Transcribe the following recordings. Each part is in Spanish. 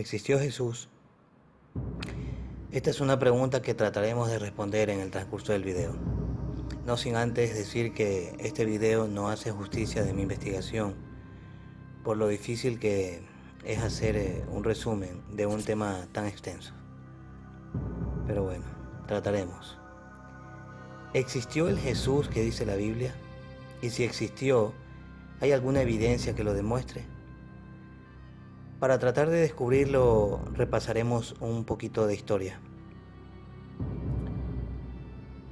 ¿Existió Jesús? Esta es una pregunta que trataremos de responder en el transcurso del video. No sin antes decir que este video no hace justicia de mi investigación, por lo difícil que es hacer un resumen de un tema tan extenso. Pero bueno, trataremos. ¿Existió el Jesús que dice la Biblia? Y si existió, ¿hay alguna evidencia que lo demuestre? Para tratar de descubrirlo, repasaremos un poquito de historia.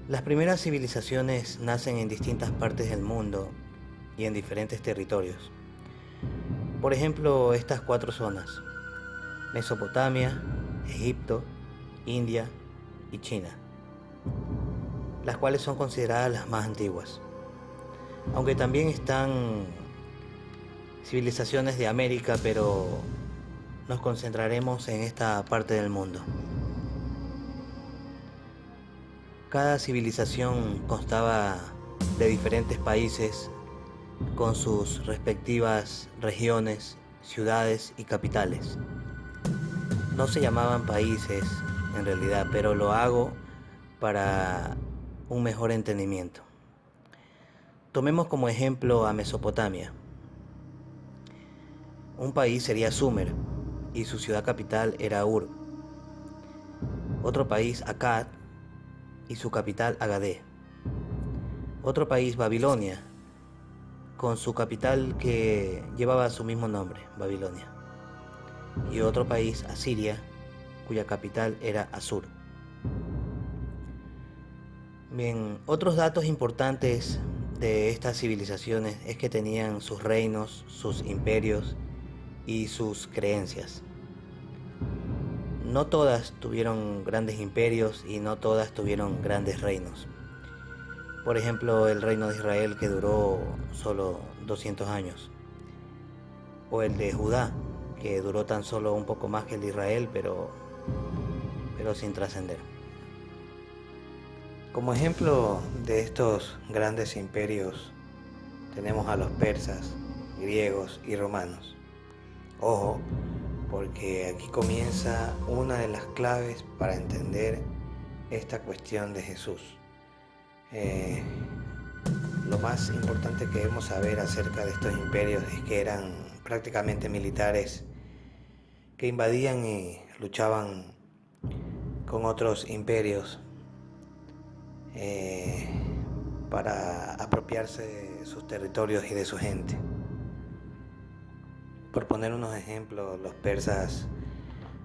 Las primeras civilizaciones nacen en distintas partes del mundo y en diferentes territorios. Por ejemplo, estas 4 zonas: Mesopotamia, Egipto, India y China, las cuales son consideradas las más antiguas. Aunque también están civilizaciones de América, pero nos concentraremos en esta parte del mundo. Cada civilización constaba de diferentes países con sus respectivas regiones, ciudades y capitales. No se llamaban países en realidad, pero lo hago para un mejor entendimiento. Tomemos como ejemplo a Mesopotamia. Un país sería Sumer y su ciudad capital era Ur. Otro país, Akkad, y su capital Agadé. Otro país, Babilonia, con su capital que llevaba su mismo nombre, Babilonia. Y otro país, Asiria, cuya capital era Asur. Bien, otros datos importantes de estas civilizaciones es que tenían sus reinos, sus imperios y sus creencias. No todas tuvieron grandes imperios y no todas tuvieron grandes reinos. Por ejemplo, el reino de Israel, que duró solo 200 años. O el de Judá, que duró tan solo un poco más que el de Israel, pero sin trascender. Como ejemplo de estos grandes imperios tenemos a los persas, griegos y romanos. Ojo, porque aquí comienza una de las claves para entender esta cuestión de Jesús. Lo más importante que debemos saber acerca de estos imperios es que eran prácticamente militares que invadían y luchaban con otros imperios para apropiarse de sus territorios y de su gente. Por poner unos ejemplos, los persas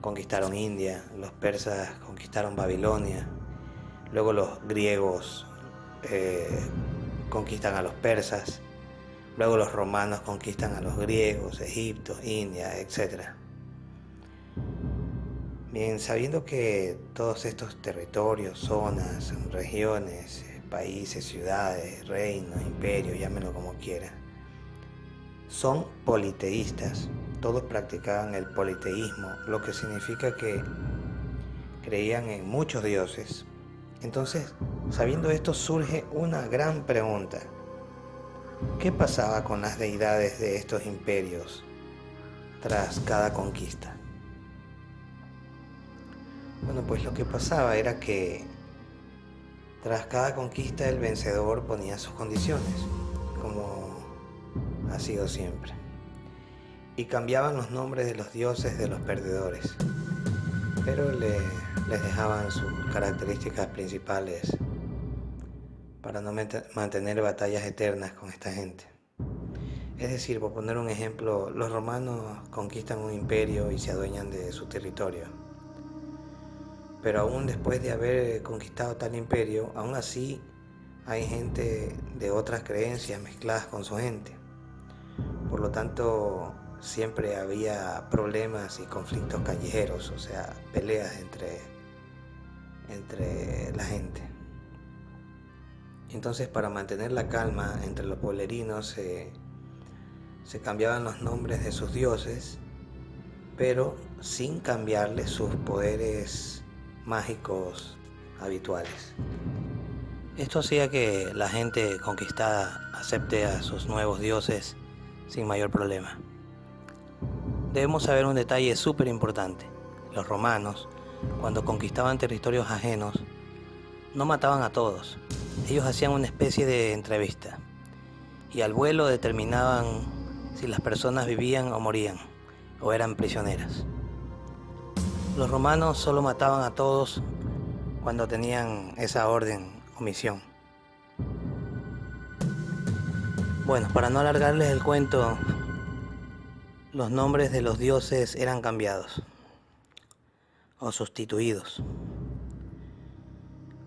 conquistaron India, los persas conquistaron Babilonia, luego los griegos conquistan a los persas, luego los romanos conquistan a los griegos, Egipto, India, etc. Bien, sabiendo que todos estos territorios, zonas, regiones, países, ciudades, reinos, imperios, llámenlo como quiera, son politeístas. Todos practicaban el politeísmo, lo que significa que creían en muchos dioses. Entonces, sabiendo esto, surge una gran pregunta: ¿qué pasaba con las deidades de estos imperios tras cada conquista? Bueno, pues lo que pasaba era que tras cada conquista el vencedor ponía sus condiciones, como ha sido siempre, y cambiaban los nombres de los dioses de los perdedores, pero les dejaban sus características principales para no mantener batallas eternas con esta gente. Es decir, por poner un ejemplo, los romanos conquistan un imperio y se adueñan de su territorio, pero aún después de haber conquistado tal imperio, aún así hay gente de otras creencias mezcladas con su gente. Por lo tanto, siempre había problemas y conflictos callejeros, o sea, peleas entre la gente. Entonces, para mantener la calma entre los pueblerinos, se cambiaban los nombres de sus dioses, pero sin cambiarles sus poderes mágicos habituales. Esto hacía que la gente conquistada acepte a sus nuevos dioses sin mayor problema. Debemos saber un detalle súper importante. Los romanos, cuando conquistaban territorios ajenos, no mataban a todos. Ellos hacían una especie de entrevista y al vuelo determinaban si las personas vivían o morían o eran prisioneras. Los romanos solo mataban a todos cuando tenían esa orden o misión. Bueno, para no alargarles el cuento, los nombres de los dioses eran cambiados o sustituidos.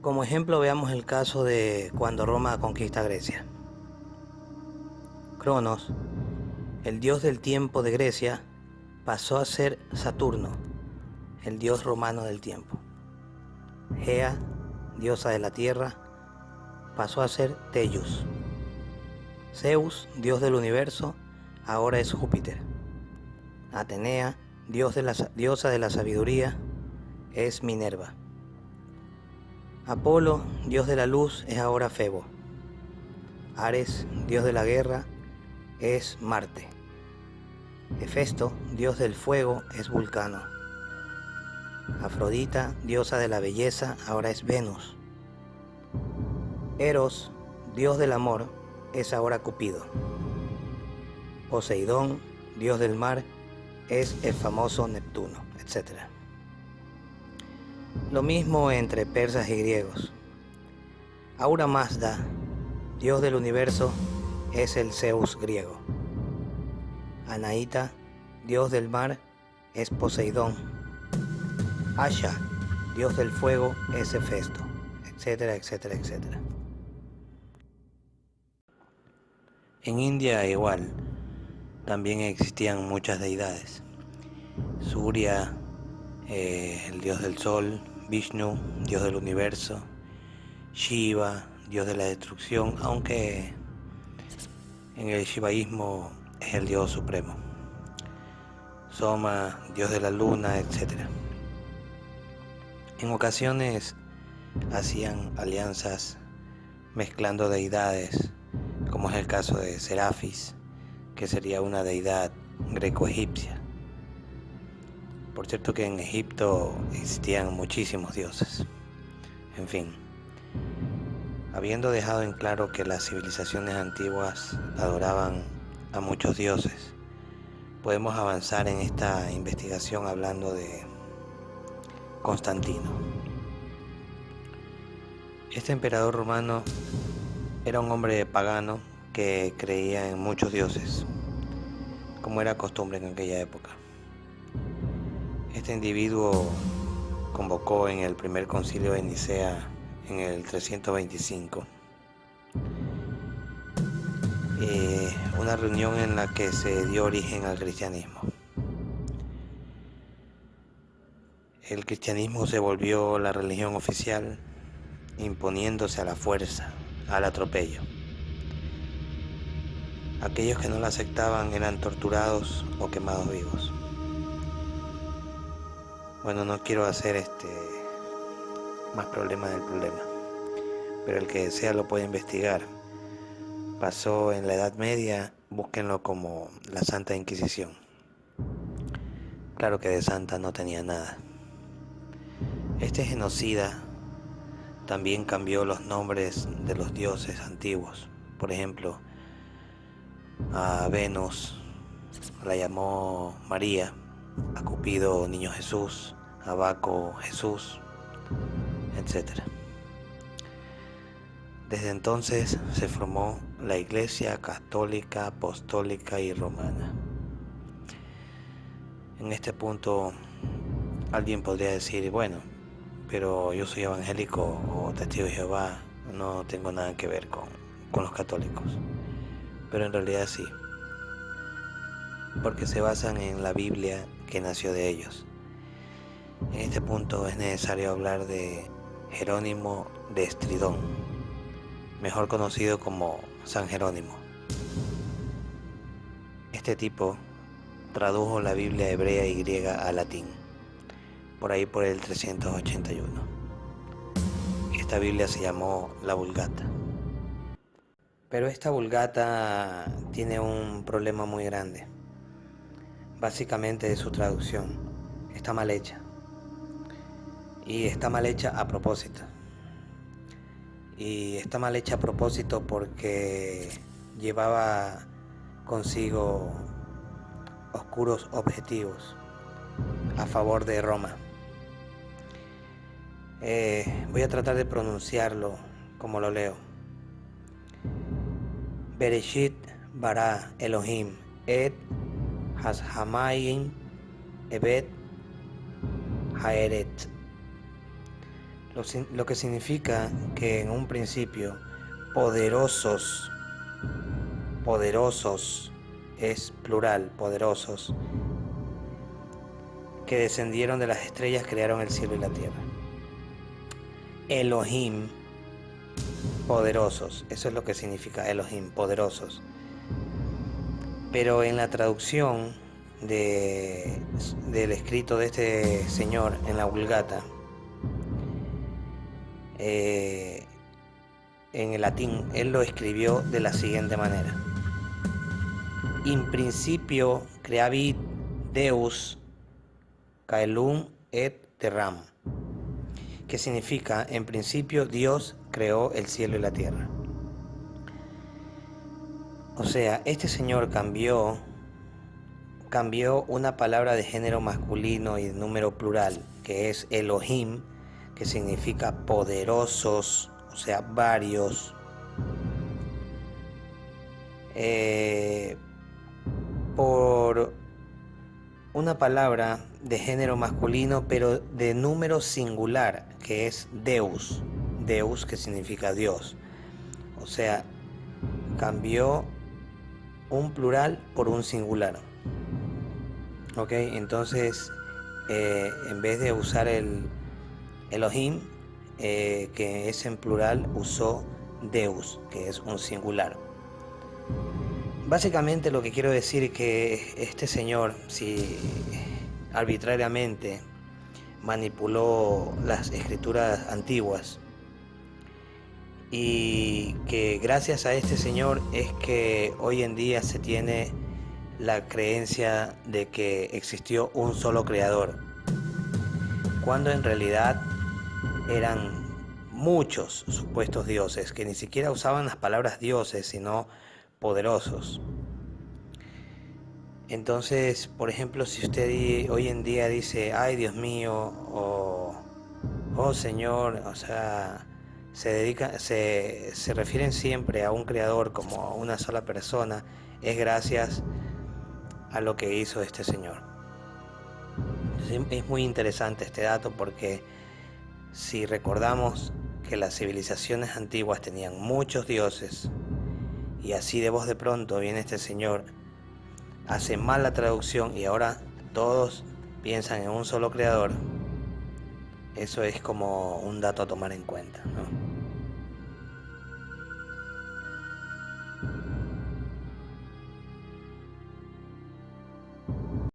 Como ejemplo, veamos el caso de cuando Roma conquista Grecia. Cronos, el dios del tiempo de Grecia, pasó a ser Saturno, el dios romano del tiempo. Gea, diosa de la tierra, pasó a ser Tellus. Zeus, dios del universo, ahora es Júpiter. Atenea, diosa de la sabiduría, es Minerva. Apolo, dios de la luz, es ahora Febo. Ares, dios de la guerra, es Marte. Hefesto, dios del fuego, es Vulcano. Afrodita, diosa de la belleza, ahora es Venus. Eros, dios del amor, es ahora Cupido. Poseidón, dios del mar, es el famoso Neptuno, etc. Lo mismo entre persas y griegos. Ahura Mazda, dios del universo, es el Zeus griego. Anaíta, dios del mar, es Poseidón. Asha, dios del fuego, es Hefesto, etcétera, etcétera, etcétera. En India igual, también existían muchas deidades. Surya, el dios del sol, Vishnu, dios del universo, Shiva, dios de la destrucción, aunque en el shivaísmo es el dios supremo. Soma, dios de la luna, etc. En ocasiones hacían alianzas mezclando deidades, como es el caso de Serafis, que sería una deidad greco-egipcia. Por cierto que en Egipto existían muchísimos dioses. En fin, habiendo dejado en claro que las civilizaciones antiguas adoraban a muchos dioses, podemos avanzar en esta investigación hablando de Constantino. Este emperador romano era un hombre pagano que creía en muchos dioses, como era costumbre en aquella época. Este individuo convocó en el primer concilio de Nicea en el 325 una reunión en la que se dio origen al cristianismo. El cristianismo se volvió la religión oficial, imponiéndose a la fuerza, al atropello. Aquellos que no la aceptaban eran torturados o quemados vivos. Bueno, no quiero hacer más problema del problema, pero el que desea lo puede investigar. Pasó en la Edad Media, búsquenlo como la Santa Inquisición. Claro que de santa no tenía nada. Este genocida también cambió los nombres de los dioses antiguos. Por ejemplo, a Venus la llamó María, a Cupido Niño Jesús, a Baco Jesús, etc. Desde entonces se formó la Iglesia Católica, Apostólica y Romana. En este punto alguien podría decir, bueno, pero yo soy evangélico o testigo de Jehová, no tengo nada que ver con los católicos. Pero en realidad sí, porque se basan en la Biblia que nació de ellos. En este punto es necesario hablar de Jerónimo de Estridón, mejor conocido como San Jerónimo. Este tipo tradujo la Biblia hebrea y griega al latín, por ahí por el 381. Esta Biblia se llamó la Vulgata. Pero esta Vulgata tiene un problema muy grande. básicamente de su traducción. Está mal hecha. Y está mal hecha a propósito. Y está mal hecha a propósito porque llevaba consigo oscuros objetivos a favor de Roma. Voy a tratar de pronunciarlo como lo leo. Bereshit bara Elohim et hashamayim evet haeret. Lo que significa que en un principio poderosos es plural, poderosos, que descendieron de las estrellas, crearon el cielo y la tierra. Elohim, poderosos, eso es lo que significa Elohim, poderosos. Pero en la traducción del escrito de este señor en la Vulgata, en el latín, él lo escribió de la siguiente manera: In principio creavit Deus caelum et terram, que significa, en principio Dios creó el cielo y la tierra. O sea, este señor cambió una palabra de género masculino y de número plural, que es Elohim, que significa poderosos, o sea, varios, por una palabra de género masculino, pero de número singular, que es Deus. Deus, que significa Dios. O sea, cambió un plural por un singular. Ok, entonces en vez de usar el Elohim, que es en plural, usó Deus, que es un singular. Básicamente lo que quiero decir es que este señor, si arbitrariamente manipuló las escrituras antiguas, y que gracias a este señor es que hoy en día se tiene la creencia de que existió un solo creador, cuando en realidad eran muchos supuestos dioses que ni siquiera usaban las palabras dioses, sino poderosos. Entonces, por ejemplo, si usted hoy en día dice, ay Dios mío, o oh Señor, o sea, se refieren siempre a un creador como a una sola persona, es gracias a lo que hizo este señor. Es muy interesante este dato porque si recordamos que las civilizaciones antiguas tenían muchos dioses, y así de voz de pronto viene este señor, hace mal la traducción y ahora todos piensan en un solo creador, eso es como un dato a tomar en cuenta, ¿no?